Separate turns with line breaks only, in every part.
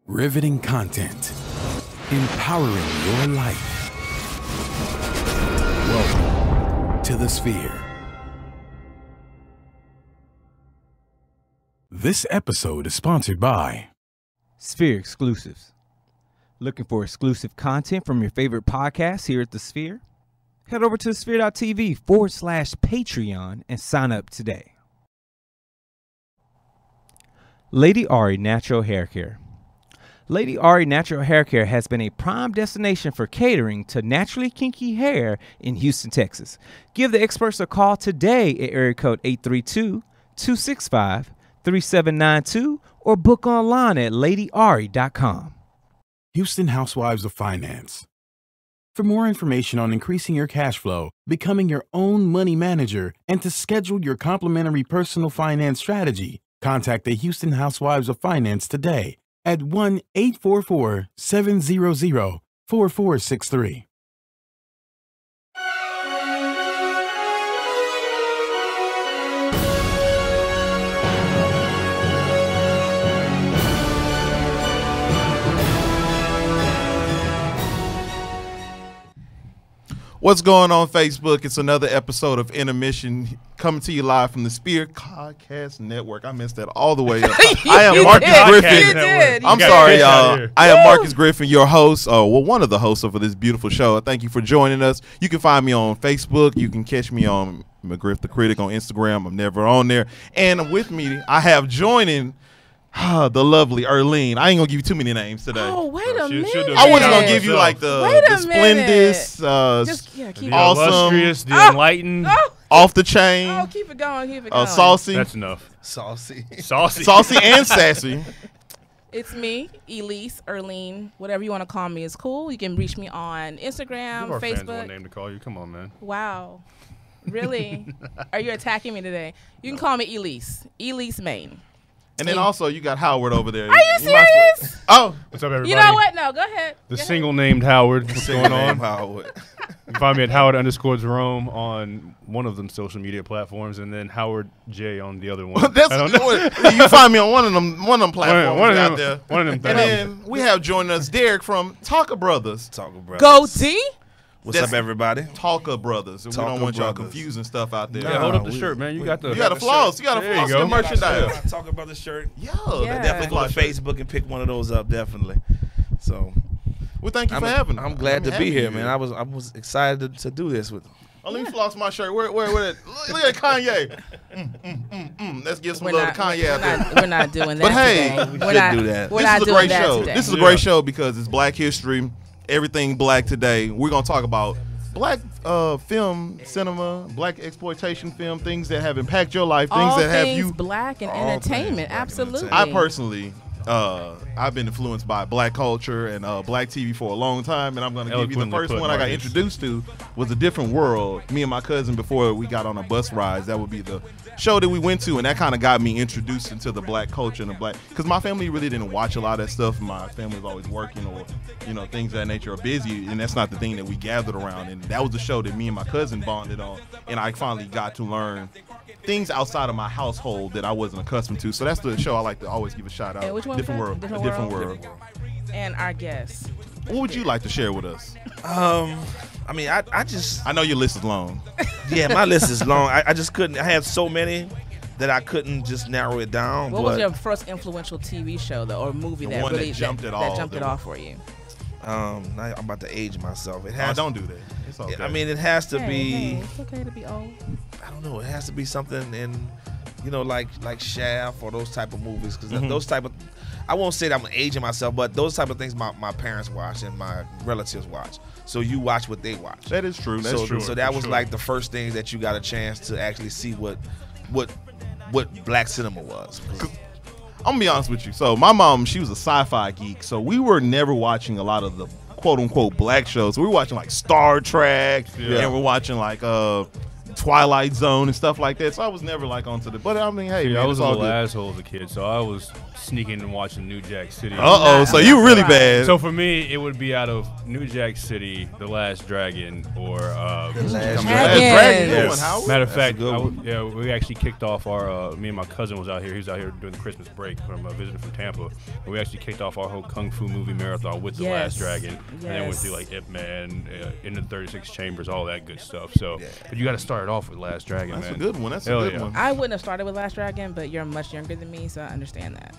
Riveting content. Empowering your life. Welcome to the Sphere. This episode is sponsored by
Sphere Exclusives. Looking for exclusive content from your favorite podcasts here at the Sphere? Head over to sphere.tv/Patreon and sign up today. Lady Ari Natural Hair Care. Lady Ari Natural Hair Care has been a prime destination for catering to naturally kinky hair in Houston, Texas. Give the experts a call today at area code 832-265-3792 or book online at ladyari.com.
Houston Housewives of Finance. For more information on increasing your cash flow, becoming your own money manager, and to schedule your complimentary personal finance strategy, contact the Houston Housewives of Finance today at 1-844-700-4463.
What's going on Facebook? It's another episode of Intermission coming to you live from the Sphere Podcast Network. I messed that all the way up. I am Marcus Griffin. I'm sorry, y'all. I am Marcus Griffin, your host, one of the hosts of this beautiful show. Thank you for joining us. You can find me on Facebook. You can catch me on McGriff the Critic on Instagram. I'm never on there. And with me, I have joining the lovely Erlene. I ain't gonna give you too many names today.
Oh, wait a minute.
I wasn't gonna give you like the splendid,
keep
the
awesome,
illustrious, the enlightened,
off the chain.
Oh, keep it going, keep it going.
Saucy.
That's enough.
Saucy and sassy.
It's me, Elise, Erlene, whatever you want to call me is cool. You can reach me on Instagram,
Our fans
Facebook.
want a name to call you. Come on, man.
Wow. Really? Are you attacking me today? You can call me Elise. Elise Main.
And then also you got Howard over there.
Are you serious?
Oh,
what's up, everybody?
You know what? No, go ahead.
The single named Howard. What's going on?
Howard.
You can find me at Howard_Jerome on one of them social media platforms, and then Howard J on the other one. I don't know.
You find me on one of them platforms
one of
out
them,
there.
One of them.
And then we have joining us Derrick from Talker Brothers.
Go D.
What's up, everybody?
Talker Brothers. We don't want y'all confusing stuff out there.
Yeah, hold up the shirt, man. You got the
floss. You got to floss the merchandise.
Talk about the shirt.
Yeah.
Definitely go to Facebook and pick one of those up. Definitely. So,
well, thank you for having me.
I'm glad to be here, man. I was excited to do this with them.
Oh, let me floss my shirt. Where that? Look at Kanye. Let's get some love to Kanye out there.
We're not doing that.
But hey,
we should do that.
We're not doing that today.
This is a great show because it's Black History. Everything black today. We're gonna talk about black film, cinema, black exploitation film, things that have impacted your life, things that have you
black and entertainment. Absolutely.
I personally, I've been influenced by black culture and black TV for a long time, and I'm going to give you the first one I got introduced to was A Different World. Me and my cousin, before we got on a bus ride, that would be the show that we went to, and that kind of got me introduced into the black culture and the black, because my family really didn't watch a lot of that stuff. My family was always working or things of that nature, are busy, and that's not the thing that we gathered around. And that was the show that me and my cousin bonded on, and I finally got to learn things outside of my household that I wasn't accustomed to. So that's the show I like to always give a shout out.
Which one?
Different World. A Different World.
And our guests.
What would you like to share with us?
I know
your list is long.
Yeah, my list is long. I just couldn't. I had so many that I couldn't just narrow it down.
What was your first influential TV show though, or movie that really jumped it off for you?
I'm about to age myself. It has.
Don't do that. It's okay.
I mean, it has to be.
Hey, it's okay to be old.
I don't know. It has to be something in, like Shaft or those type of movies, because those type of. I won't say that I'm aging myself, but those type of things my parents watch and my relatives watch. So you watch what they watch.
That is true. That's true.
So that was like the first thing that you got a chance to actually see what black cinema was.
I'm gonna be honest with you. So my mom, she was a sci-fi geek, so we were never watching a lot of the quote-unquote black shows. We were watching like Star Trek, and we're watching like Twilight Zone and stuff like that. So I was never like onto the. But I mean, hey, man,
I was a
all
little
good.
asshole as a kid, so I was sneaking and watching New Jack City.
So you really bad.
So for me, it would be out of New Jack City, The Last Dragon, or
The Last
Dragon.
Yes.
Matter of fact, we actually kicked off our. Me and my cousin was out here. He was out here during the Christmas break from visiting from Tampa. And we actually kicked off our whole kung fu movie marathon with The Last Dragon, and then went through like Ip Man, in the 36 Chambers, all that good stuff. So, but you got to start it off with Last Dragon.
That's
man.
a good one. That's a good one.
I wouldn't have started with Last Dragon, but you're much younger than me, so I understand that.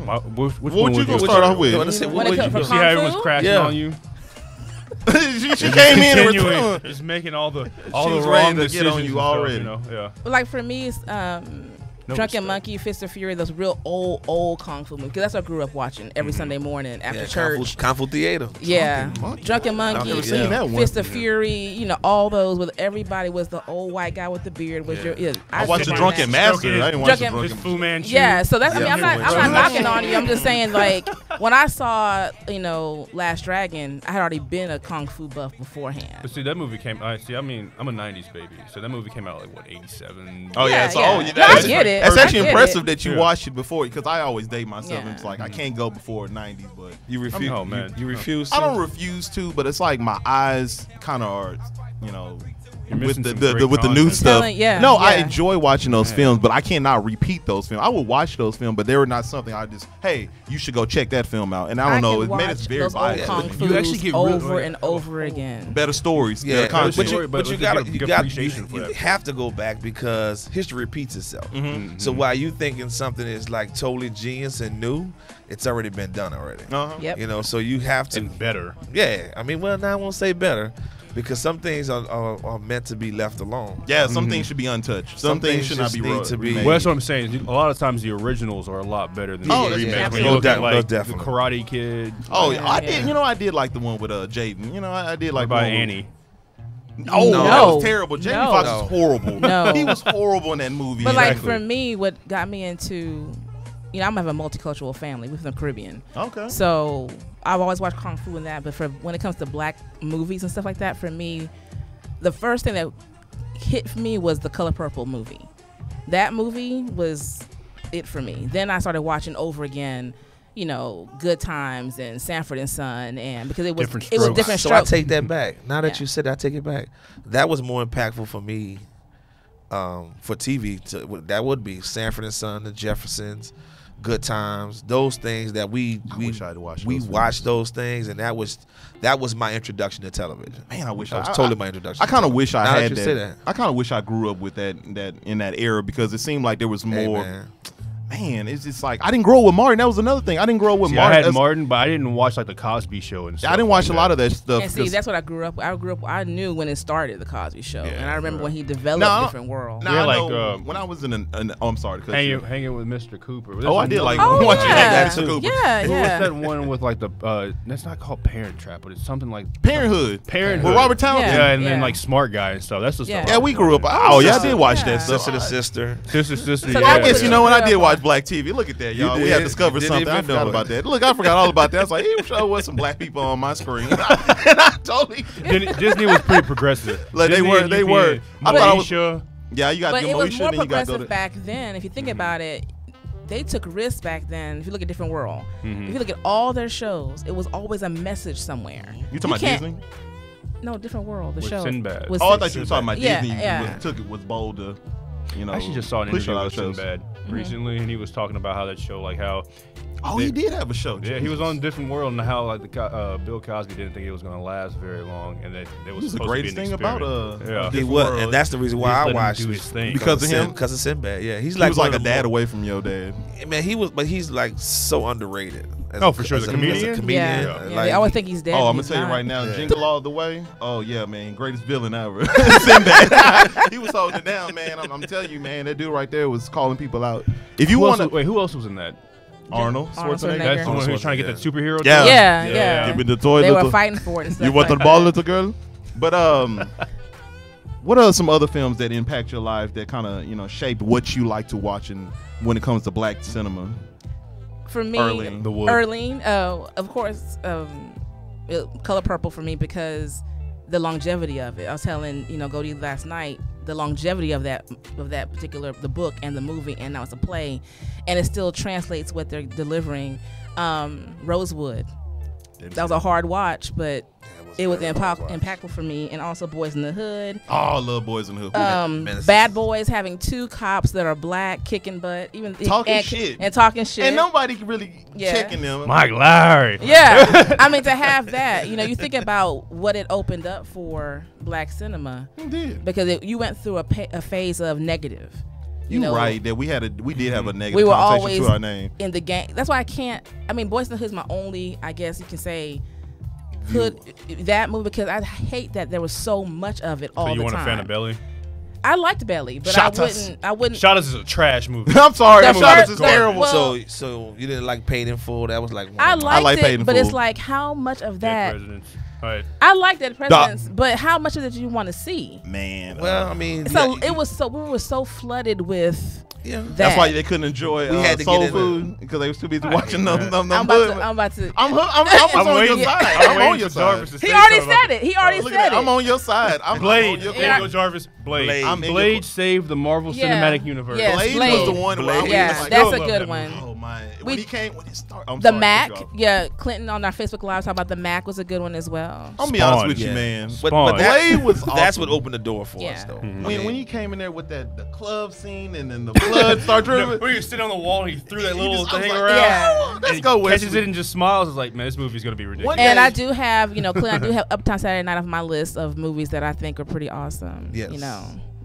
What you gonna start off with?
See how everyone's crashing on you?
she came in and returned.
Just making all the
ready
wrong
to
decisions
get on you already.
Like for me, it's Drunken Monkey, Fist of Fury, those real old kung fu movies. Because that's what I grew up watching every Sunday morning after church.
Kung Fu Theater.
Yeah, Drunken Monkey, Fist of Fury. You know, all those with everybody was the old white guy with the beard. Was
I watched the Drunken Master. I didn't watch the Drunken
Fu Manchu.
Yeah, so that's. I mean, I'm not knocking on you. I'm just saying, like, when I saw Last Dragon, I had already been a kung fu buff beforehand.
But see, that movie came. I mean, I'm a '90s baby, so that movie came out like what, '87.
Oh yeah,
I get it.
That's actually impressive that you watched it before, because I always date myself. And it's like I can't go before '90s, but
you refuse.
Oh man,
you refuse.
I don't refuse to, but it's like my eyes kind of are, with the new stuff. I enjoy watching those films, but I cannot repeat those films. I will watch those films, but they were not something I just, hey, you should go check that film out. And I don't know, it made us very biased.
You actually get over and over again.
Better stories, better content.
But you have to go back because history repeats itself. So while you thinking something is like totally genius and new, it's already been done already.
Yep.
So you have to.
And better.
Yeah. I mean, now I won't say better, because some things are meant to be left alone.
Yeah, some things should be untouched. Some things should not be remade.
Well, that's what I'm saying. A lot of times the originals are a lot better than the remakes. When you look at like the Karate Kid.
Oh, I did. I did like the one with Jaden. I did like
by Annie.
Oh, no. That was terrible. Jamie Foxx was horrible.
No.
He was horrible in that movie.
But like for me, what got me into, I'm have a multicultural family. We're from the Caribbean.
Okay.
So I've always watched kung fu and that, but when it comes to black movies and stuff like that, for me, the first thing that hit for me was the Color Purple movie. That movie was it for me. Then I started watching over again, Good Times and Sanford and Son, and because it was different strokes.
So I take that back. Now that you said that, I take it back. That was more impactful for me for TV. That would be Sanford and Son, The Jeffersons, Good Times, those things that we watched those things, and that was my introduction to television.
Man, I wish
that was totally my introduction.
I kind of wish I had
that.
I kind of wish I grew up with that in that era, because it seemed like there was more. Man, it's just like I didn't grow up with Martin. That was another thing. I didn't grow up with Martin.
I had Martin, but I didn't watch like the Cosby Show and stuff.
I didn't watch a lot of that stuff.
And see, that's what I grew up with. I knew when it started, the Cosby Show, and I remember when he developed Different World.
No, like when I was in I'm sorry,
hanging with Mr. Cooper.
I did like watching Mr. Cooper.
Yeah.
What's that one with like the? That's not called Parent Trap, but it's something like
Parenthood.
With
Robert Townsend.
Yeah, and then like Smart Guy and stuff. That's the stuff.
Yeah, we grew up. Oh yeah, I did watch that stuff.
Sister.
So I guess when I did watch Black TV. Look at that, y'all. We had discovered something. I forgot about that. Look, I forgot all about that. I was like, he sure was some black people on my screen. And I totally
Disney was pretty progressive.
Like they were. I thought I was. Yeah, you got.
But it was more progressive back then. If you think about it, they took risks back then. If you look at Different World, if you look at all their shows, it was always a message somewhere.
You talking about Disney?
No, Different World. The show.
Sinbad.
I thought you were talking about Disney. Was bold to.
I actually just saw an interview with Sinbad recently, and he was talking about how that show, like how.
He did have a show.
Yeah, he was on Different World, and how like Bill Cosby didn't think it was going to last very long, and that it was
the greatest thing about
he was, and that's the reason why I watched
his thing
because of him,
because of Sinbad. Yeah,
he was like a dad away from your dad.
Man, he's like so underrated.
For sure, the comedian.
Yeah. I always think he's dead.
Oh, I'm gonna tell you right now, Jingle All the Way. Oh yeah, man, greatest villain ever. Sinbad. He was holding it down, man. I'm telling you, man, that dude right there was calling people out. If you want to,
wait, who else was in that?
Arnold Schwarzenegger.
That's the one who was trying to get that superhero.
Yeah.
Give me the toy.
They were fighting for it. And stuff
you want
like
the ball, little girl? But what are some other films that impact your life that kind of shaped what you like to watch and when it comes to black cinema?
For me,
Erlene,
of course, Color Purple for me because the longevity of it. I was telling Goldie last night, the longevity of that particular the book and the movie, and now it's a play, and it still translates what they're delivering. Rosewood, that was a hard watch, but it was impactful for me. And also Boys in the Hood.
Oh, I love Boys in the Hood.
Bad Boys, having 2 cops that are black, kicking butt, even
talking shit,
and
nobody really checking them.
Mike Lowry.
Yeah, I mean, to have that, you think about what it opened up for black cinema.
It did,
because you went through a phase of negative.
You're right that we did have a negative
we were
connotation
always
to our name
in the game. That's why Boys in the Hood is my only, I guess you can say, hood that movie, because I hate that there was so much of it all the time.
So you weren't a fan of Belly?
I liked Belly, but I wouldn't.
Shot Us is a trash movie.
I'm sorry, Shot Us is terrible.
So you didn't like Paid in Full? That was like
I liked
Paid in
but
Full.
It's like how much of that.
Dead Presidents. Right.
I like Dead Presidents, but how much of it do you want to see?
Man,
well, I mean,
we were so flooded with.
Yeah,
that's why they couldn't enjoy soul food because they were too busy watching them.
I'm about to.
I'm on your side. I'm on your side.
He already said it. He already said it.
I'm on your side.
Blade. There you go, Jarvis. Blade. Blade saved the Marvel Cinematic Universe.
Yes,
Blade was the one.
Yeah, that's a good one.
Oh my! When he started,
the Mac. Yeah, Clinton on our Facebook Live talking about the Mac was a good one as well.
I'll be honest with you, man.
But
Blade was
that's what opened the door for us, though.
When he came in there with the club scene and then the blood started dripping.
Where you sit on the wall and he threw that little thing around.
Yeah.
Let's go with
catches it and just smiles. It's like, man, this movie's gonna be ridiculous.
And I do have, Clint, I do have Uptown Saturday Night on my list of movies that I think are pretty awesome.
Yes.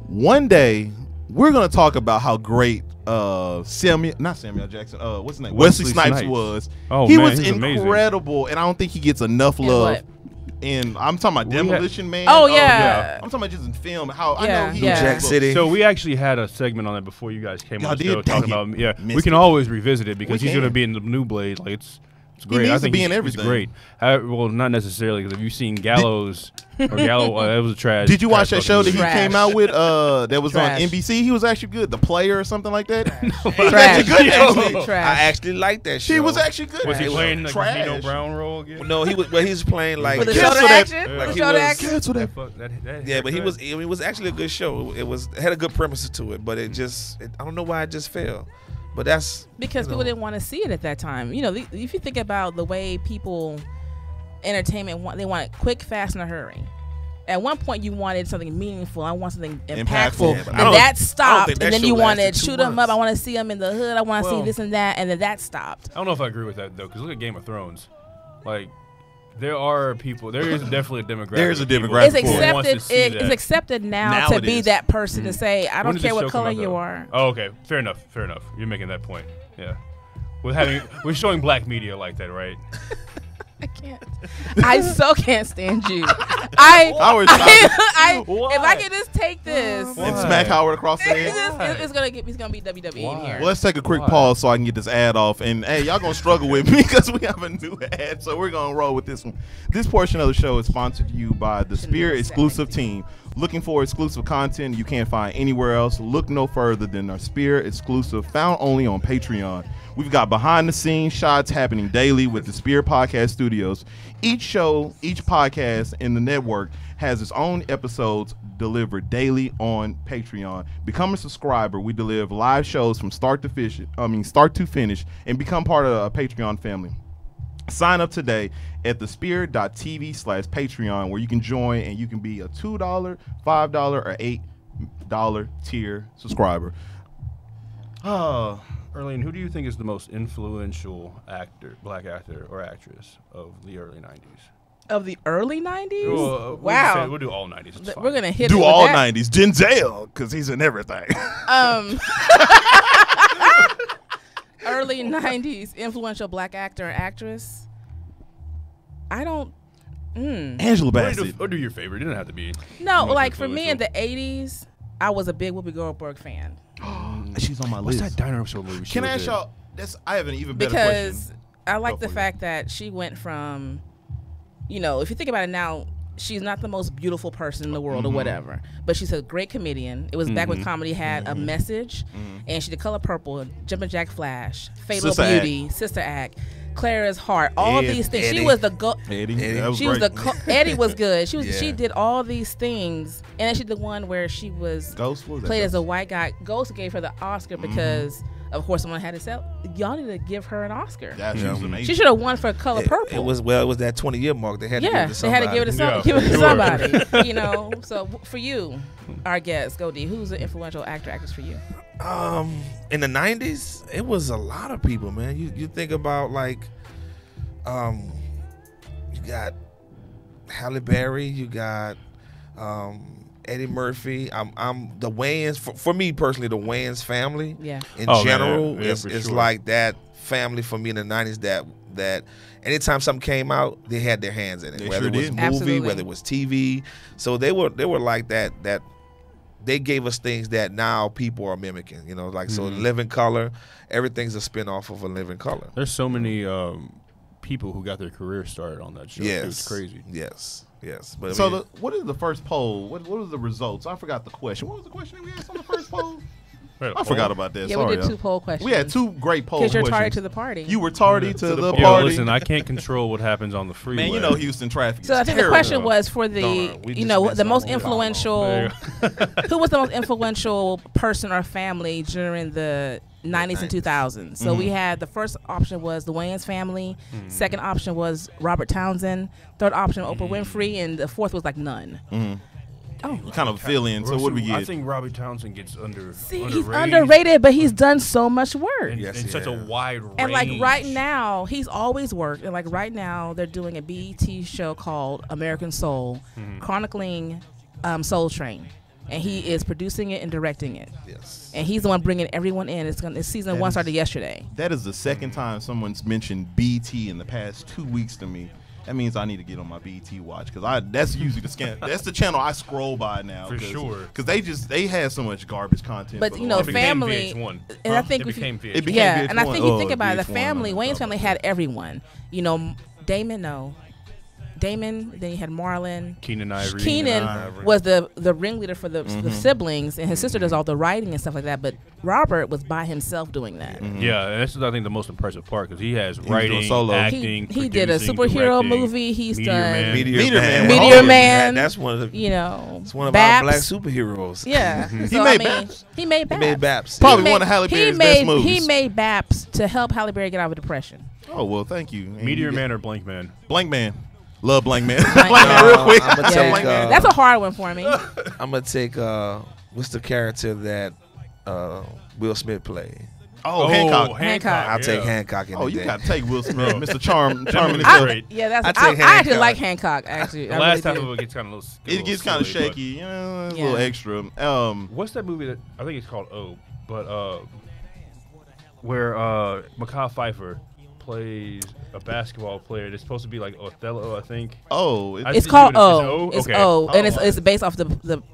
One day we're gonna talk about how great not Samuel Jackson, what's his name? Wesley Snipes was.
Oh,
he
man,
was incredible, and I don't think he gets enough love. And I'm talking about Demolition Man.
Oh yeah.
I'm talking about just in film. How I know he
New Jack City.
So we actually had a segment on that before you guys came on the show talking about. Yeah, we
Missed
can
it.
always revisit it because he's going to be in the new Blade. Like it's great.
He
I
needs
think
to be in
he's
everything.
great. Well, not necessarily because have you seen Gallows or Gallows? That was a trash.
Did you watch that show that he
Trash.
came out with? That was
Trash.
on NBC. He was actually good. The Player or something like that.
Trash.
Good, actually.
Trash.
I actually liked that show.
He was actually good.
Was he playing the
trash.
Dino Brown role again?
No, he was. Well, he was playing like.
For the
Cancel
shoulder
that.
action.
Like
The
he
shoulder
was-
action.
Cancel that.
Yeah, but he was. It was actually a good show. It had a good premises to it, but I don't know why it just failed. But that's
Because people didn't want to see it at that time. If you think about the way people, entertainment, they want it quick, fast, in a hurry. At one point, you wanted something meaningful. I want something impactful.
Yeah, but
and that
I
stopped.
don't think that
And then
show
you wanted
lasted 2
shoot them up.
months.
I want to see them in the hood. I want to see this and that. And then that stopped.
I don't know if I agree with that though, because look at Game of Thrones. Like, there are people. There is definitely a demographic.
There is a
of people
demographic.
It's
who wants to
accepted.
see
It's
that.
accepted now
Now
to
it
be
is.
that person to say, I
When
don't
did
care
this
what
show come
color
out,
you
though?
are.
Oh, okay. Fair enough. You're making that point. Yeah. We're showing black media like that, right?
I can't. I so can't stand you. If I can just take this,
And smack Howard across the head.
it's gonna be WWE in here.
Well, let's take a quick pause so I can get this ad off. And hey, y'all gonna struggle with me because we have a new ad, so we're gonna roll with this one. This portion of the show is sponsored to you by the Spirit Exclusive Team. Looking for exclusive content you can't find anywhere else? Look no further than our Spirit Exclusive, found only on Patreon. We've got behind-the-scenes shots happening daily with the Spirit Podcast Studios. Each show, each podcast in the network has its own episodes delivered daily on Patreon. Become a subscriber. We deliver live shows from start to finish, and become part of a Patreon family. Sign up today at thespirit.tv/Patreon, where you can join and you can be a $2, $5, or $8 tier subscriber.
Erlene, who do you think is the most influential black actor or actress of the early 90s?
Of the early 90s?
Well,
Wow.
We'll do all 90s. It's fine.
We're gonna hit
Do
it with
all
that.
90s. Denzel, because he's in everything.
Early 90s influential black actor or actress. I don't.
Angela Bassett.
Or do your favorite. It doesn't have to be.
No,
most
like for me in
influential.
the 80s, I was a big Whoopi Goldberg fan
She's on my
What's
list.
that dinosaur movie?
Can I ask y'all? I have an even better
because
question.
I like
Go
the
for it.
fact that she went from, if you think about it now, she's not the most beautiful person in the world or whatever, but she's a great comedian. It was back when comedy had a message, and she did Color Purple, Jumpin' Jack Flash, Fatal
Sister
Beauty, Sister Act. Clara's Heart, all these things.
Eddie.
She was the
Eddie.
She was Eddie was good. She did all these things, and then she did the one where she was
Ghost was
played as a white guy. Ghost gave her the Oscar because, of course, someone had to sell. Y'all need to give her an Oscar.
Yeah, she was amazing.
She should have won for Color Purple.
It was that 20-year mark. They had to give it to somebody.
They had to give it to give it to somebody. You know. So for you, our guest, Go D, who's an influential actress for you?
In the 90s, it was a lot of people, man. You think about like, you got Halle Berry, you got Eddie Murphy. I'm the Wayans. For me personally, the Wayans family.
Yeah.
In general, is like that family for me in the 90s. That anytime something came out, they had their hands in it. Whether it was movie,
Absolutely.
whether it was TV. So they were like that. They gave us things that now people are mimicking, you know, like so Living Color, everything's a spin-off of a Living Color.
There's so many people who got their career started on that show.
Yes.
It's crazy.
Yes. But
So what is the first poll? What was the results? I forgot the question. What was the question that we asked on the first poll? I forgot about that.
Yeah,
Sorry,
we did 2 poll questions.
We had 2 great poll
Because
questions.
you're tardy to the party.
You were tardy to the
Yo,
party.
listen, I can't control what happens on the freeway.
Man, you know Houston traffic.
So
is
I think the
terrible.
question was for the, the most influential, who was the most influential person or family during the 90s and 2000s. So we had the first option was the Wayans family. Second option was Robert Townsend. Third option, Oprah Winfrey. And the fourth was like none. Oh,
kind of fill in. So what do we get?
I think Robbie Townsend gets underrated.
He's underrated, but he's done so much work.
In such a wide range.
And like right now, he's always worked. And like right now, they're doing a BET show called American Soul, chronicling Soul Train. And he is producing it and directing it.
Yes.
And he's the one bringing everyone in. It's season 1 started yesterday.
That is the second time someone's mentioned BT in the past 2 weeks to me. That means I need to get on my BT watch because that's usually that's the channel I scroll by now.
For sure.
Because they had so much garbage content.
But you know, family, and I think
it became VH1.
It became
yeah,
VH1.
and I think you think about it, the
VH1,
family, Wayne's family had everyone. You know, Damon, then you had Marlon. Keenan was the ringleader for the siblings, and his sister does all the writing and stuff like that. But Robert was by himself doing that.
Yeah, and this is I think the most impressive part because he has writing,
solo.
acting.
He did a superhero
directing,
movie. He's done
Meteor
Man.
That's one of the.
You know,
It's one of
Baps.
our black superheroes.
Yeah,
He
so,
made
I mean,
Baps.
he made Baps.
He made Baps.
Probably one of Halle Berry's best movies.
He made Baps to help Halle Berry get out of depression.
Oh well, thank you.
Meteor Man or Blank Man?
Blank Man. Love Blank Man.
Blank Man.
Real quick.
I'm gonna take,
Blank Man.
That's a hard one for me.
I'm gonna take what's the character that Will Smith played?
Oh, Hancock.
Hancock.
I'll take Hancock in
Oh,
the
you
day.
got to take Will Smith, Mr. Charming.
Great.
Yeah, that's.
I'd
I
take
actually
Hancock.
like Hancock. Actually,
The
I
last
really
half
do.
of it gets kind of
It gets kind of
silly,
shaky, you know, a
Yeah.
little extra.
What's that movie that I think it's called O, but where Mekhi Phifer plays a basketball player that's supposed to be like Othello, I think.
Oh,
It's called O. It's
Okay.
O, and
Oh.
it's based off the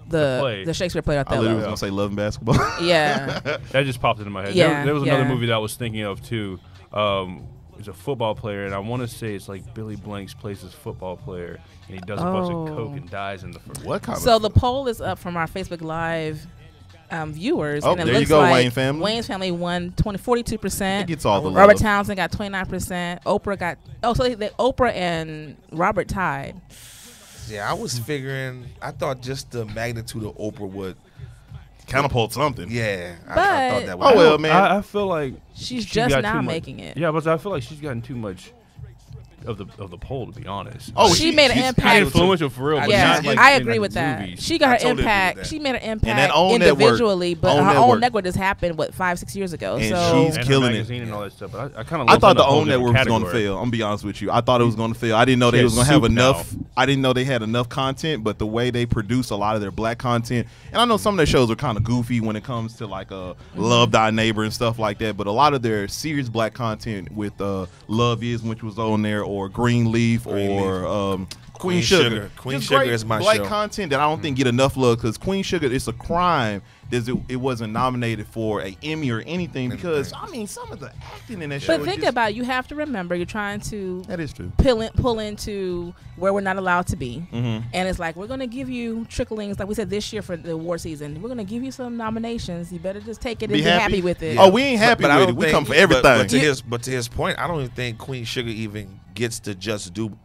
play.
Shakespeare play
I literally was
Othello.
gonna say Love and Basketball.
Yeah,
That just popped into my head.
Yeah,
There was another
yeah.
movie that I was thinking of too. It's a football player, and I want to say it's like Billy Blanks plays this football player, and he does a bunch of coke and dies in the first.
What kind
so
of?
the poll is up from our Facebook Live viewers,
Oh,
and it
there you
looks
go,
like
Wayne family.
Wayne's family won 42%.
It gets all the
Robert
love.
Townsend got 29%. Oprah got Oprah and Robert tied.
Yeah, I was figuring. I thought just the magnitude of Oprah would.
Catapult something.
Yeah, I
But-
thought that would.
Oh well, man.
I feel like
She's
she
just
got
now
too much-
making it.
Yeah, but I feel like she's gotten too much of the poll, to be honest.
Oh,
she made an
she's
impact.
Influential for real, but
Yeah,
not like
I
in,
agree
like,
with that.
movies.
She got
I
her
totally agree with
impact.
that.
She made an
that
impact
own network.
individually, but
Own
her
network.
own network just happened 5-6 years ago.
And
So
she's
and
killing
her
it.
magazine and all that stuff. But I kind of
I thought the OWN network was going to fail. I'm gonna be honest with you. I thought it was going to fail. I didn't know they
She
was
has
going to have
soup
enough.
now.
I didn't know they had enough content, but the way they produce a lot of their black content, and I know some of their shows are kind of goofy when it comes to like Love Thy Neighbor and stuff like that, but a lot of their serious black content with Love Is, which was on there, or Greenleaf, or Queen Sugar.
Queen
Just
Sugar
great
is my
black
show.
content that I don't think get enough love because Queen Sugar, it's a crime that it wasn't nominated for an Emmy or anything because I mean some of the acting in that show.
But think about it, you have to remember you're trying to
that is true.
pull into where we're not allowed to be, and it's like we're gonna give you tricklings, like we said this year for the award season. We're gonna give you some nominations. You better just take it and be happy with it.
Yeah. Oh, we ain't happy with it. We come for everything.
But to his point, I don't even think Queen Sugar even gets to just do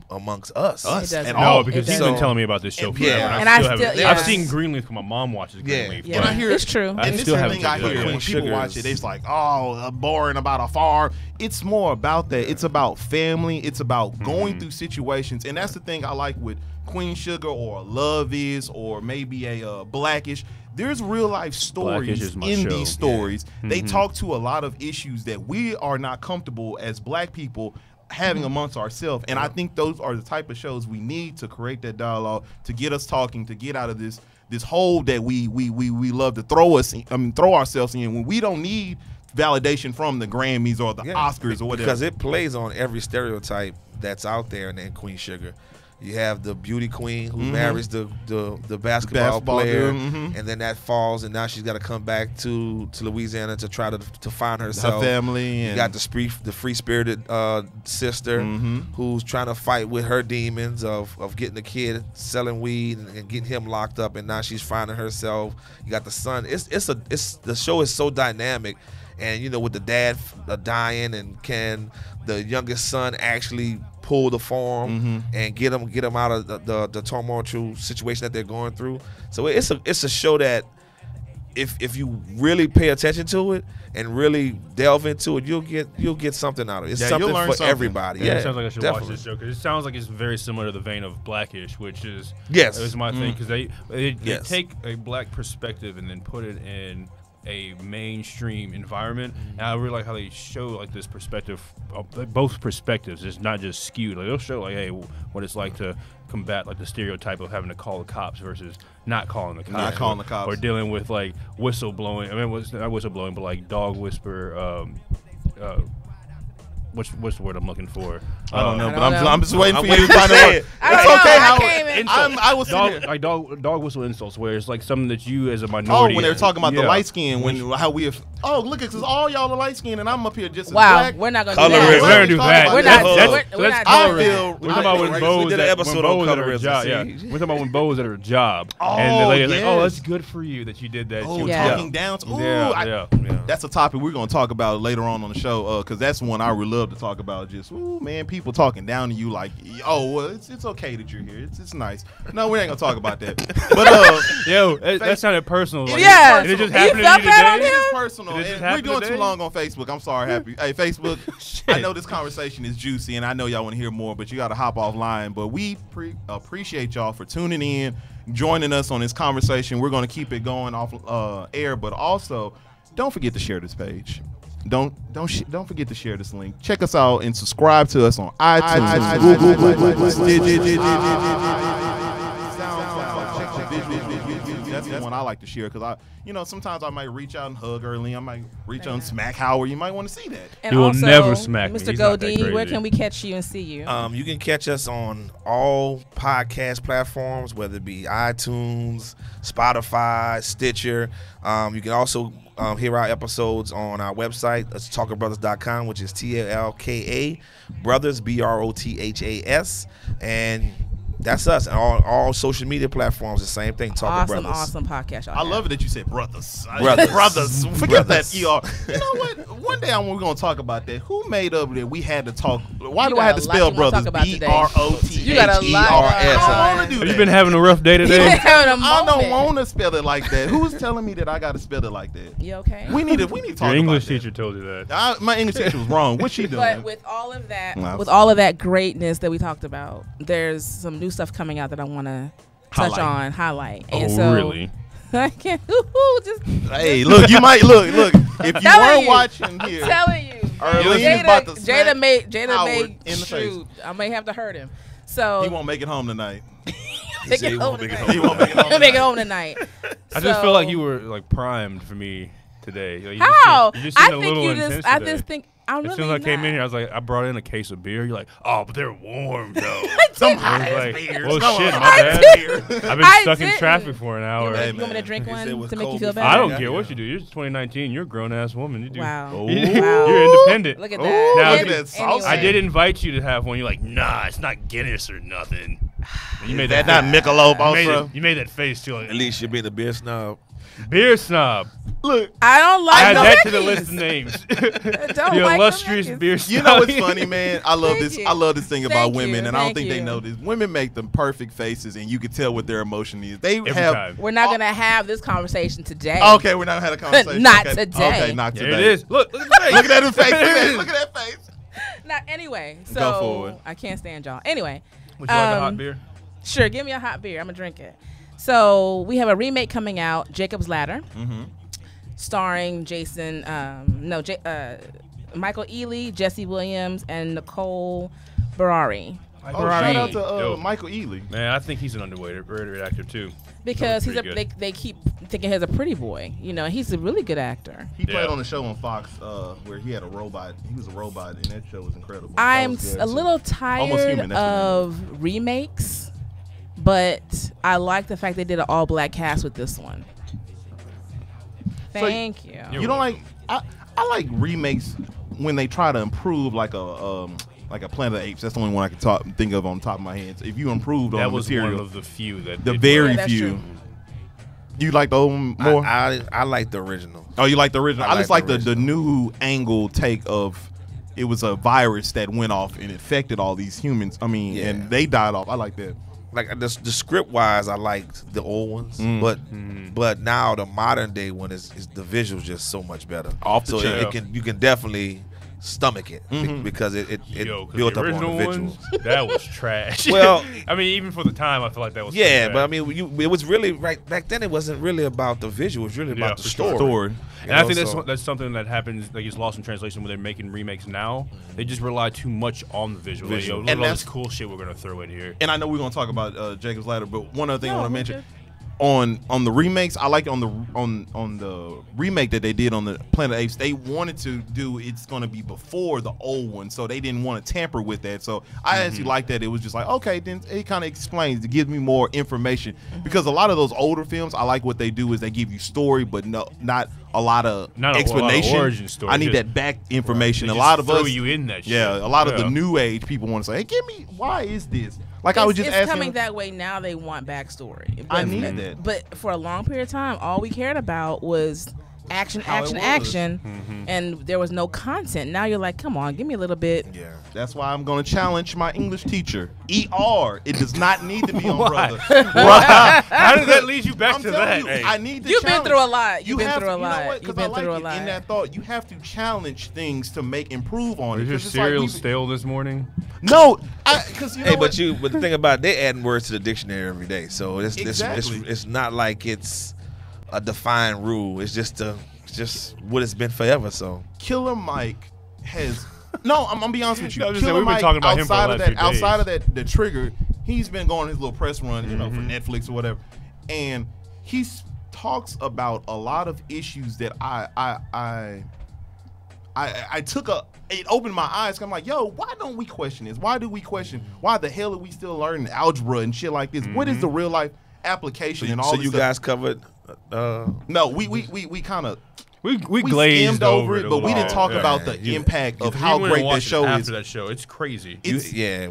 amongst us.
At
No,
all.
because he's been telling me about this show forever.
Yeah.
And
I
still
still-
haven't.
yeah.
I've seen Greenleaf because my mom watches Greenleaf.
Yeah.
And I hear
It's true.
I
And this
still
is the
haven't
thing I
checked it
hear
out.
when people
Sugar
watch it.
is-
It's like, oh, boring about a farm. It's more about that. It's about family. It's about going through situations. And that's the thing I like with Queen Sugar or Love Is or maybe a Blackish. There's real life stories
Blackish is my
in
show.
these stories. They talk to a lot of issues that we are not comfortable as black people having amongst ourselves. And I think those are the type of shows we need to create that dialogue, to get us talking, to get out of this hole that we love to throw ourselves in when we don't need validation from the Grammys or the Oscars or whatever.
Because it plays on every stereotype that's out there in Queen Sugar. You have the beauty queen who marries the basketball player, and then that falls, and now she's got to come back to Louisiana to try to find herself.
Her family.
You
And
got the free spirited sister who's trying to fight with her demons of getting the kid selling weed and getting him locked up, and now she's finding herself. You got the son. The show is so dynamic, and you know, with the dad dying, and can the youngest son actually pull the form and get them out of the tumultuous situation that they're going through. So it's a show that if you really pay attention to it and really delve into it, you'll get something out of it. It's something for everybody.
Yeah, it sounds like I should
definitely.
watch this show because it sounds like it's very similar to the vein of Blackish, which is my thing because they take a black perspective and then put it in a mainstream environment, and I really like how they show like this perspective, both perspectives. It's not just skewed. Like they'll show like, hey, what it's like to combat like the stereotype of having to call the cops versus not calling the cops, or dealing with like whistleblowing. I mean, not whistleblowing, but like dog whisper. What's the word I'm looking for?
I don't know,
I
but
don't know.
I'm just waiting for you to find out. It's okay. I was
dog whistle insults, where it's like something that you as a minority.
Oh, when they're talking about the light skin, how we have. Oh, look, it's all y'all are light skin, and I'm up here just as black.
We're not gonna
We're
do
gonna do that.
We're not
colorism. We're talking about when
we
Bo's
did an episode on
at her
colorism.
job. Yeah, we're talking about when Bo was at her job, and the lady's like, "Oh, that's good for you that you did that."
Oh, talking down. Ooh, that's a topic we're gonna talk about later on the show, because that's one I would love to talk about. Just, ooh, man, people talking down to you like, oh, well, it's okay that you're here. It's nice. No, we ain't gonna talk about that. But
that sounded personal. Like,
Yeah.
Did it just
You
happen
felt
to you
that on
today?
him?
it's personal.
Did it just
And
happen
we're doing
today?
too long on Facebook. I'm sorry, Happy. Hey, Facebook. I know this conversation is juicy, and I know y'all want to hear more, but you got to hop offline. But we appreciate y'all for tuning in, joining us on this conversation. We're going to keep it going off air, but also don't forget to share this page. Don't forget to share this link. Check us out and subscribe to us on iTunes, Google, Stitcher, that's the one I like to share because sometimes I might reach out and hug Early. I might reach out and smack Howard. You might want to see that.
And
You will
also,
never smack me.
Mr.
He's not that
Godine, where
crazy.
can we catch you and see you?
You can catch us on all podcast platforms, whether it be iTunes, Spotify, Stitcher. You can also hear our episodes on our website. It's talkerbrothers.com, which is TALKA Brothers, BROTHAS. And that's us. And all social media platforms, the same thing, Talker Brothers.
Awesome podcast. Y'all
I
have.
love it that you said brothers.
Brothers.
Forget
Brothers.
that ER. You know what? One day we're going to talk about that. Who made up that we had to talk? Why
You
do
got
I have
a
to
lot
spell
you wanna
brothers?
talk about today.
BROTHERS.
You got a lot
I don't want to do
Have
that.
you been having a rough day
You
today?
having a
I don't
moment.
want to spell it like that. Who's telling me that I got to spell it like that?
You okay?
We need to talk
Your
about
English
that.
teacher told you that.
My English teacher was wrong. What's she doing?
But with all of that,
Wow.
with all of that greatness that we talked about, there's some new stuff coming out that I want to highlight. And so,
Really?
I can't. Just
Hey, look, you might look. If you
telling
weren't
you.
watching here,
telling you.
Arlene is about to smack
Jada made
Howard in the
shoot. I may have to hurt him. So
he won't make it home tonight.
make
said
it
he
home
won't make it
tonight.
He won't make it home
He'll make it
tonight.
home tonight.
I just feel like you were like primed for me today. Like,
How?
You just
I
seemed a
think
little
you
intense
just. I
today.
just think. I'm
as
really
soon as I came
not.
in here, I was like, I brought in a case of beer. You're like, oh, but they're warm though.
Some
I
hot
was
ass
like,
beers.
well,
Come
shit,
on.
my bad. I've been
I
stuck in
didn't.
traffic for an hour.
You
Hey,
want me to
man.
drink
He
one
said it was
to make you
cold
feel
before.
better?
I don't
Yeah.
care what you do. You're 2019. You're a grown ass woman. You do.
Wow.
Oh.
Wow.
You're independent.
Look at
Ooh,
that.
Now,
look at that sauce.
I did invite you to have one. You're like, nah, it's not Guinness or nothing. And you made
That
that.
not Michelob also.
You made that face too. Like,
At least you're being a beer snob.
beer snob.
Look,
I don't like
Add
the
that to the
Mickeys.
list of names.
Don't
The
like
illustrious
the Mickeys.
beer snob.
you know what's funny, man? I love
Thank
this.
you.
I love this thing about
Thank
women,
you.
and I don't
Thank
think they
you.
know this. Women make the perfect faces, and you can tell what their emotion is. They
Every
have.
time.
We're not gonna have this conversation today.
Okay, we're not had a conversation.
Not
okay.
today.
Okay, not
There
today.
it is. Look at the face.
Look at that face. Look at that face.
Not anyway.
Go
So
forward.
I can't stand y'all. Anyway,
Would you like a hot beer?
sure. Give me a hot beer. I'm gonna drink it. So we have a remake coming out, Jacob's Ladder, starring Michael Ealy, Jesse Williams, and Nicole Berari.
Oh, shout out to
Yo.
Michael Ealy.
Man, I think he's an underrated actor too.
Because
That was
he's
pretty
they keep thinking he's a pretty boy. You know, he's a really good actor.
He played
Yeah.
on the show on Fox where he had a robot. He was a robot, and that show was incredible. That
I'm
was good,
a
too.
little
Almost
tired
Human, that's
of remakes, but I like the fact they did an all-black cast with this one. Thank you.
You don't like? I like remakes when they try to improve like a Planet of the Apes. That's the only one I can think of on the top of my head. So if you improved on
That
the
was
material,
one of the few that
the
did
very
well.
that's
few.
true.
You like the old one more?
I like the original.
Oh, you like the original?
I
I just
like
like
the
the new angle take of it was a virus that went off and infected all these humans. I mean,
Yeah.
and they died off. I like that.
Like the script wise, I liked the old ones, but now the modern day one is the visuals just so much better.
Off the
so
chain.
you can definitely stomach it because it
Yo, 'cause
built
the
up on the
original
visuals.
ones, that was trash.
Well-
I mean, even for the time, I feel like that was
Yeah,
pretty
but I
bad.
mean, it was really right back then. It wasn't really about the visual; it was really
Yeah,
about the
for sure.
story.
And I think that's something that happens, like, it's lost in translation when they're making remakes now. They just rely too much on the visual. Like, yo, look
And
at all this
that's-
cool shit we're gonna throw in here.
And I know we're gonna talk about Jacob's Ladder, but one other thing I
No,
want to
we're
mention
good.
on the remakes, I like on the remake that they did on the Planet of the Apes. They wanted to do it's gonna be before the old one, so they didn't want to tamper with that. So I actually like that. It was just like, okay, then it kind of explains, it gives me more information because a lot of those older films, I like what they do is they give you story, but not a lot of
Not a lot of
explanation.
origin story,
I need
just-
that back information.
They
A
just
lot of
throw
us,
you in that shit.
yeah, a lot of
Yeah.
the new age people want to say, hey, give me why is this? Like I was just
it's
asking.
coming that way now. They want backstory.
I
But-
need that.
But for a long period of time, all we cared about was action,
How it
action,
was.
and there was no content. Now you're like, come on, give me a little bit.
Yeah.
That's why I'm going to challenge my English teacher. ER. It does not need to be on
Why?
brother.
How did that lead you back
I'm
to
telling
that?
you,
Hey.
I need to
You've been
challenge.
through a lot. You've been
have
through
to,
a
you know
lot.
what? 'Cause
You've
I
been
like
through a
it.
lot.
In that thought, you have to challenge things to make improve on it.
Was your
'Cause it's like
cereal stale this morning?
No, because you know
Hey,
what?
but the thing about it, they adding words to the dictionary every day, so
Exactly.
it's not like it's a defined rule. It's just what it's been forever. So
Killer Mike has. No, I'm gonna be honest with you.
No, I'm just saying,
Killer
we've been
Mike,
talking about him for the
outside of
last
that,
few days.
outside of that, the trigger, he's been going his little press run, you know, for Netflix or whatever, and he talks about a lot of issues that I took it opened my eyes. I'm like, yo, why don't we question this? Why do we question? Why the hell are we still learning algebra and shit like this? What is the real life application and all
so
this
you
stuff?
guys covered.
No, we kind of.
We
We
glazed
skimmed over it,
a
but we
little
didn't talk
bit.
about the impact of how
You went and
great that
watched it
show
after
is.
that show. It's crazy.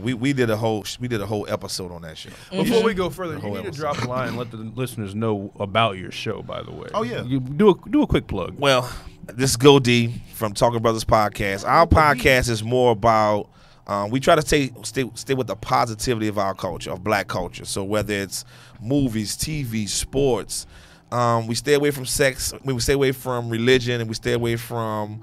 We did a whole episode on that show.
Before we go further, you
whole
need to
episode.
drop a line and let the listeners know about your show. By the way,
Oh, yeah.
you do a quick plug.
Well, this is Go D from Talking Brothers Podcast. Our podcast is more about we try to stay with the positivity of our culture, of black culture. So whether it's movies, TV, sports, we stay away from sex, we stay away from religion, and we stay away from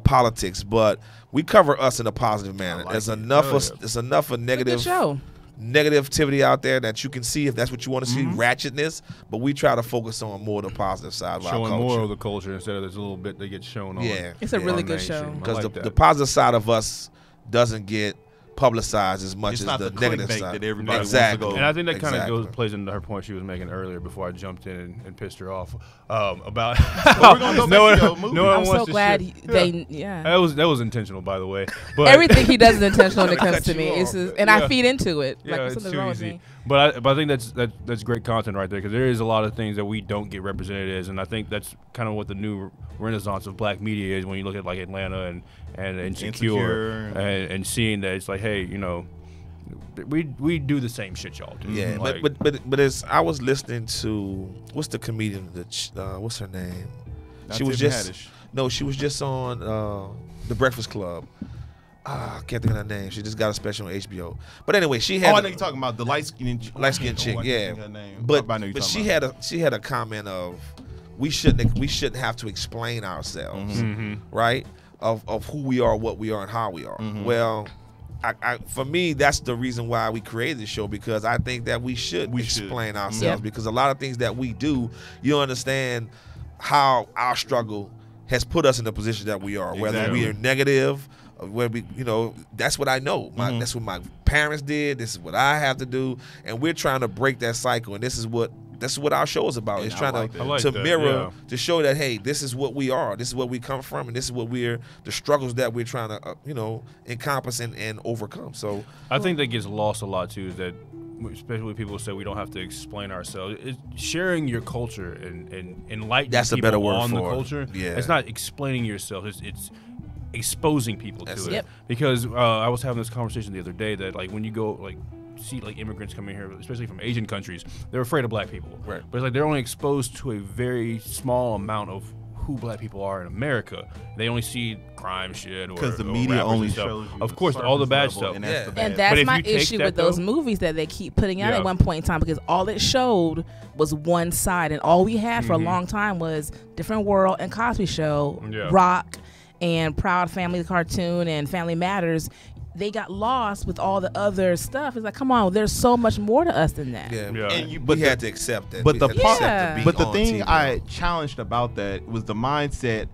politics. But we cover us in a positive manner. There's enough of
Good show.
negativity out there that you can see if that's what you want to see, ratchetness. But we try to focus on more of the positive side of our
Showing
culture.
more of the culture instead of this little bit that gets shown on.
Yeah.
It's a really
on
good
Nation.
show.
I
Because
like that.
the positive side of us doesn't get publicized as much
It's
as
not
the
the
negative
clickbait
side.
that everybody wants to
exactly.
go.
And I think that kind of
Exactly.
plays into her point she was making earlier before I jumped in and pissed her off about.
We're gonna go back to your movie.
No one
I'm so
wants to
glad
shit.
they.
That was intentional, by the way. But
Everything he does is intentional when it
Gotta
comes
cut
to me.
you
It's
off.
just, and
Yeah.
I feed into it.
Yeah,
like
it's
something's
too
wrong with
easy.
me.
But I think that's great content right there because there is a lot of things that we don't get represented as, and I think that's kind of what the new renaissance of black media is when you look at like Atlanta and Insecure and seeing that it's like, hey, you know, we do the same shit y'all do.
Yeah,
Like,
but as I was listening to what's the comedian what's her name?
Not
She was
Tiffany
just
Haddish.
no, she was just on the Breakfast Club. I can't think of her name. She just got a special on HBO. But anyway, she had
Oh, I know you're talking about the light-skinned
chick, yeah.
Her name.
But
I know you're talking
she
about.
had a comment of we shouldn't have to explain ourselves, right? Of who we are, what we are, and how we are. Well, I for me, that's the reason why we created the show, because I think that we should explain ourselves,
Yeah.
because a lot of things that we do, you understand how our struggle has put us in the position that we are, whether we are negative, where we, you know, that's what I know. That's what my parents did. This is what I have to do, and we're trying to break that cycle. And this is what our show is about.
And
It's
I
trying
like
to
that.
I like
to
that,
mirror,
yeah.
to show that, hey, this is what we are. This is where we come from, and this is what the struggles that we're trying to encompass and overcome. So
I think that gets lost a lot too. Is that especially when people say we don't have to explain ourselves. Sharing your culture and enlightening
That's a
people
better word
on the
for it.
culture.
Yeah.
It's not explaining yourself. It's exposing people
That's
to
it.
it.
Yep.
Because I was having this conversation the other day that like when you go like see like immigrants coming here, especially from Asian countries, they're afraid of black people.
Right.
But it's like they're only exposed to a very small amount of who black people are in America. They only see crime shit or
Because the
or
media
rappers
only
and stuff.
shows you
of course,
the
all the bad
surface level,
stuff.
and that's
Yeah.
the bad.
And
But
that's
if
my
you take
issue
that,
with those
though-
movies that they keep putting out
Yeah.
at one point in time, because all it showed was one side, and all we had for a long time was Different World and Cosby Show,
Yeah.
Rock, and Proud Family cartoon and Family Matters. They got lost with all the other stuff. It's like, come on, there's so much more to us than that.
Yeah.
And you,
we had to accept that.
But
We
the
had to
part,
accept to be
but the
on
thing
TV.
I challenged about that was the mindset.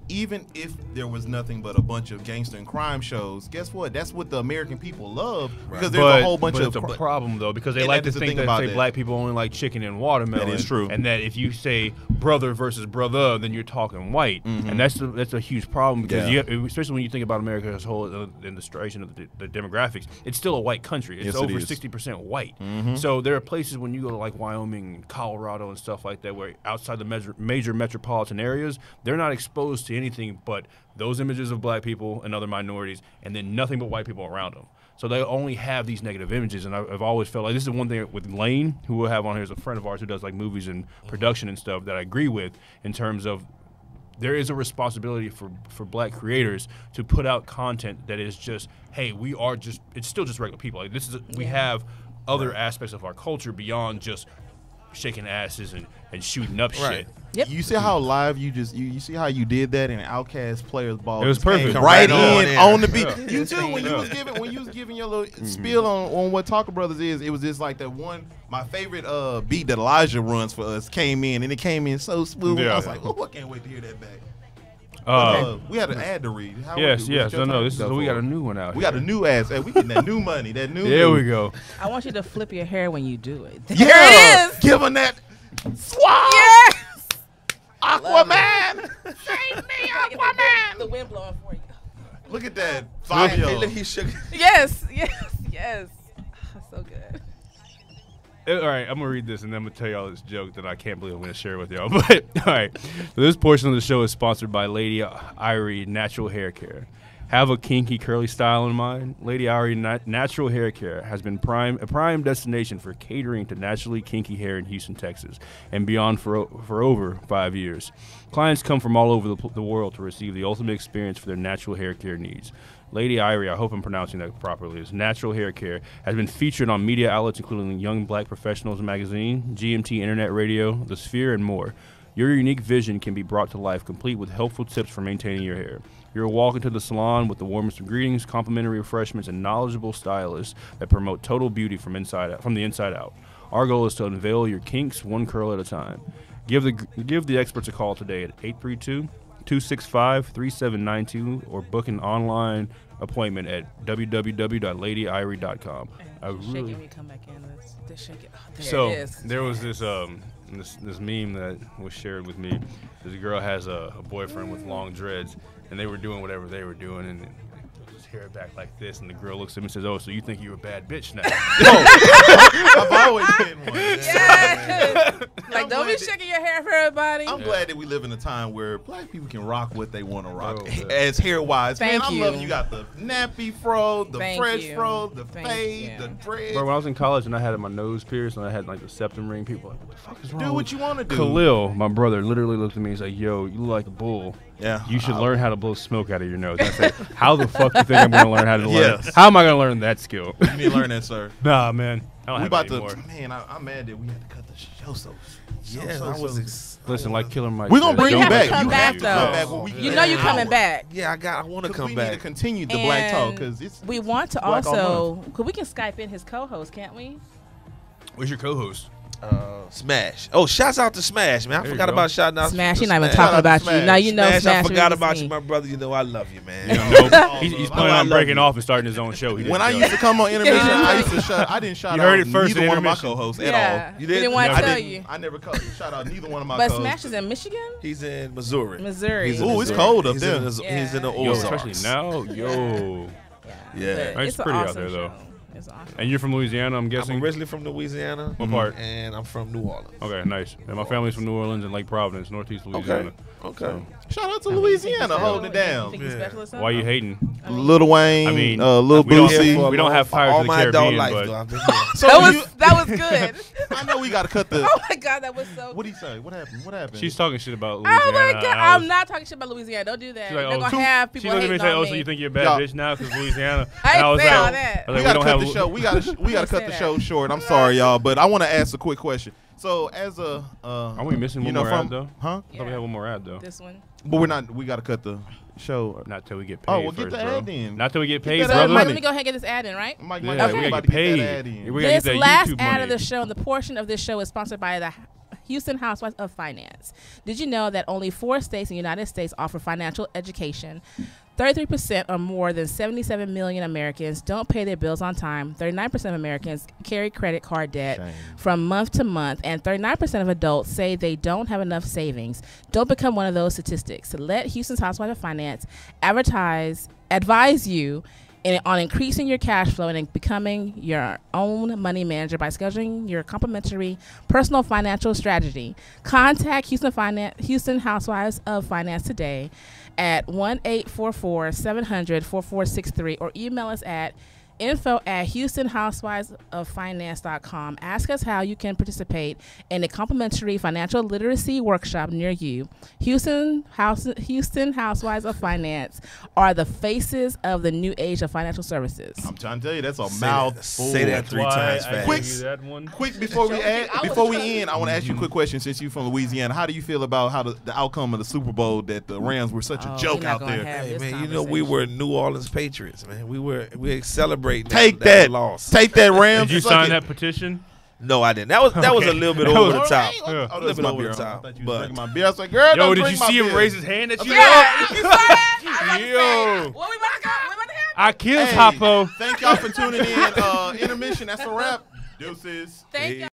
Even if there was nothing but a bunch of gangster and crime shows, guess what? That's what the American people love, because there's a whole bunch
but
of.
it's a problem though, because they
And
like
that
to
is the
think
thing
that
about
say
that.
black people only like chicken and watermelon.
That is true.
And that if you say brother versus brother, then you're talking white, and that's a huge problem because
Yeah.
especially when you think about America as a whole, in the situation of the demographics, it's still a white country. It's
Yes, it
over
is.
60% white. So there are places when you go to like Wyoming, Colorado, and stuff like that, where outside the major metropolitan areas, they're not exposed to anything but those images of black people and other minorities, and then nothing but white people around them. So they only have these negative images, and I've always felt like this is one thing with Lane, who we'll have on here, is a friend of ours who does like movies and production and stuff, that I agree with in terms of there is a responsibility for black creators to put out content that is just, hey, it's still just regular people. Like we have other aspects of our culture beyond just shaking asses and shooting up shit.
Yep.
You see how live you see how you did that in Outcast Players Ball.
It was
just came
perfect.
right
Right
in
on
on the
in.
beat.
Yeah.
You too, when you was giving your little spiel on what Talker Brothers is, it was just like that one. My favorite beat that Elijah runs for us came in, and it came in so smooth.
Yeah.
I was like, oh, I can't wait to hear that back. We had an ad to read. How
Yes.
what's your
No.
time
This is
stuff
we
for?
got a new one out.
We
here.
got a new ass. Hey, we getting that new money. That new.
There we go.
I want you to flip your hair when you do it. There
Yeah,
it is.
give him that swag.
Yes.
Aquaman. Save me,
Gotta get
Aquaman.
the wind blowing for you.
Look at that.
Hey,
Fabio.
look, he shook.
Yes. So good.
All right, I'm gonna read this and then I'm gonna tell y'all this joke that I can't believe I'm gonna share with y'all. But all right, so this portion of the show is sponsored by Lady Irie Natural Hair Care. Have a kinky curly style in mind? Lady Irie Natural Hair Care has been a prime destination for catering to naturally kinky hair in Houston, Texas, and beyond for over 5 years. Clients come from all over the world to receive the ultimate experience for their natural hair care needs. Lady Irie, I hope I'm pronouncing that properly, is Natural Hair Care, has been featured on media outlets including Young Black Professionals Magazine, GMT Internet Radio, The Sphere, and more. Your unique vision can be brought to life, complete with helpful tips for maintaining your hair. You'll walk into the salon with the warmest of greetings, complimentary refreshments, and knowledgeable stylists that promote total beauty from the inside out. Our goal is to unveil your kinks one curl at a time. Give the experts a call today at 832-265-3792 or book an online appointment at www.ladyirie.com.
Shake it when you come back in. Let's shake it. Oh, there
So
it is.
there was this meme that was shared with me. This girl has a boyfriend with long dreads, and they were doing whatever they were doing, and his hair back like this, and the girl looks at him and says, "Oh, so you think you're a bad bitch now?"
I've always been one.
Yes. Like, don't be shaking your hair for everybody.
I'm glad that we live in a time where black people can rock what they want to rock
Oh, yeah.
as hair wise. Man,
Thank
I'm
you.
loving you got the nappy fro, the
Thank
fresh
you.
fro, the
Thank
fade,
you.
the dreads.
Bro, when I was in college and I had my nose pierced and I had like the septum ring, people were like, "What the fuck is wrong?"
Do what you want to do.
Khalil, my brother, literally looked at me. He's like, "Yo, you look like a bull.
Yeah.
You should learn how to blow smoke out of your nose." I said, "How the fuck do you think I'm gonna learn how to learn?
Yes.
How am I gonna learn that skill?"
You need to learn that, sir.
Nah, man. I don't
We
have
about
it
to.
anymore.
Man, I'm mad that we had to cut the show so.
Listen, like Killer Mike.
We're gonna
said,
bring
you
you
don't
have
back.
to come
You
back,
have to come
though.
back when we
You
get
know
an
you coming
hour.
back.
Yeah, I want to
'Cause
come
we need
back.
to continue the black talk because it's.
We want to
Black all
also, because we can Skype in his co-host, can't we?
Where's your co-host?
Smash. Oh, shouts out to Smash, man. I
There you
forgot
go.
about shouting out
Smash,
to
you're not even
Smash.
talking
Shout out
about
to
you.
Smash.
Now you know
Smash,
Smash.
I forgot
is
about
me.
you, my brother. You know I love you, man.
Nope. He's
I
planning on
love
breaking
you.
off and starting his own show. He
When
didn't
I
go.
used to come on Intermission, I used to shout. I didn't shout
You
out
heard it first
neither
in
one of my
Intermission.
co-hosts at
Yeah.
all.
You
We didn't
didn't?
want to
I
tell
didn't.
you.
I never shout out neither one of my
But
co-hosts.
Smash is in Michigan?
He's in Missouri.
Missouri.
He's in
Ooh, it's
Missouri.
cold up
He's
there.
in the- He's in the
Yeah.
Yo,
Ozarks.
especially now. Yo.
Yeah.
But
It's
an
pretty out
awesome
there, though.
show. It's awesome.
And you're from Louisiana, I'm
I'm
guessing?
originally from Louisiana.
What part?
And I'm from New Orleans.
Okay, nice. And my family's from New Orleans and Lake Providence, Northeast Louisiana.
Okay.
Shout out to Louisiana holding it down.
Think he's special or something?
Why you hating?
Lil Wayne,
I mean,
Lil
we don't-
Boosie.
we don't have
For
Pirates
all
of the
my adult
Caribbean,
life,
but-
though, I've been here.
So
That was good.
I know we got to cut the.
Oh my God, that was so.
What did he say? What happened? What happened?
She's talking shit about Louisiana.
Oh my God,
and I was-
I'm not talking shit about Louisiana. Don't do that.
She's like,
They're
oh,
gonna have
she
people
looked at me
hating
and said,
on
"Oh,
me.
so you think you're a bad
Y'all-
bitch now because Louisiana?"
I
And
ain't
was
say
like,
all
I
that.
was
we
like,
gotta cut the
have-
show. We gotta cut
say
the
that.
show short. I'm sorry, y'all, but I want to ask a quick question. So, as a,
Are we missing
you
one
know,
more
from
ad though?
huh?
I thought we had one more ad though.
This one.
But we're not. We gotta cut the show.
Not till we get paid.
Oh, well, get
first,
the
bro.
ad in.
Not till we get
Get
paid,
that ad
brother.
money.
Let me go ahead and get this ad in, right?
Mike,
Yeah,
Mike,
we
about
gotta
to
get paid.
that ad in.
We gotta
This
get that
last
YouTube
ad
money.
of the show and the portion of this show is sponsored by the Houston Housewives of Finance. Did you know that only 4 states in the United States offer financial education? 33% or more than 77 million Americans don't pay their bills on time. 39% of Americans carry credit card debt
Shame.
from month to month, and 39% of adults say they don't have enough savings. Don't become one of those statistics. Let Houston's Housewives of Finance advise you on increasing your cash flow and becoming your own money manager by scheduling your complimentary personal financial strategy. Contact Houston Housewives of Finance today at 1-844-700-4463 or email us at info@HoustonHousewivesOfFinance.com. Ask us how you can participate in a complimentary financial literacy workshop near you. Houston Housewives of Finance are the faces of the new age of financial services.
I'm trying to tell you, that's a mouthful.
Say that 3 times fast.
Quick.
That one.
Quick before we end, I want to ask you a quick question. Since you're from Louisiana, how do you feel about how the outcome of the Super Bowl that the Rams were such a joke out there?
Hey, man, you know we were New Orleans Patriots, man. We celebrating
Take
that
that,
loss.
take that, Rams.
Did you
Suck
sign
it.
that petition?
No, I didn't. That was a little bit
That
over
was-
the top.
Oh,
A
that's
little bit
my
over
beer.
the top.
I thought you was
But
drinking my beer. I was like, girl,
Yo,
don't
did you
drink my
see him
beer.
raise his hand at you?
Yeah, you saw that? I was about to say,
Yo.
what we about to go? What about to happen?
I killed
Hey,
Hoppo.
thank y'all for tuning in. Intermission. That's a wrap. Deuces.
Thank you.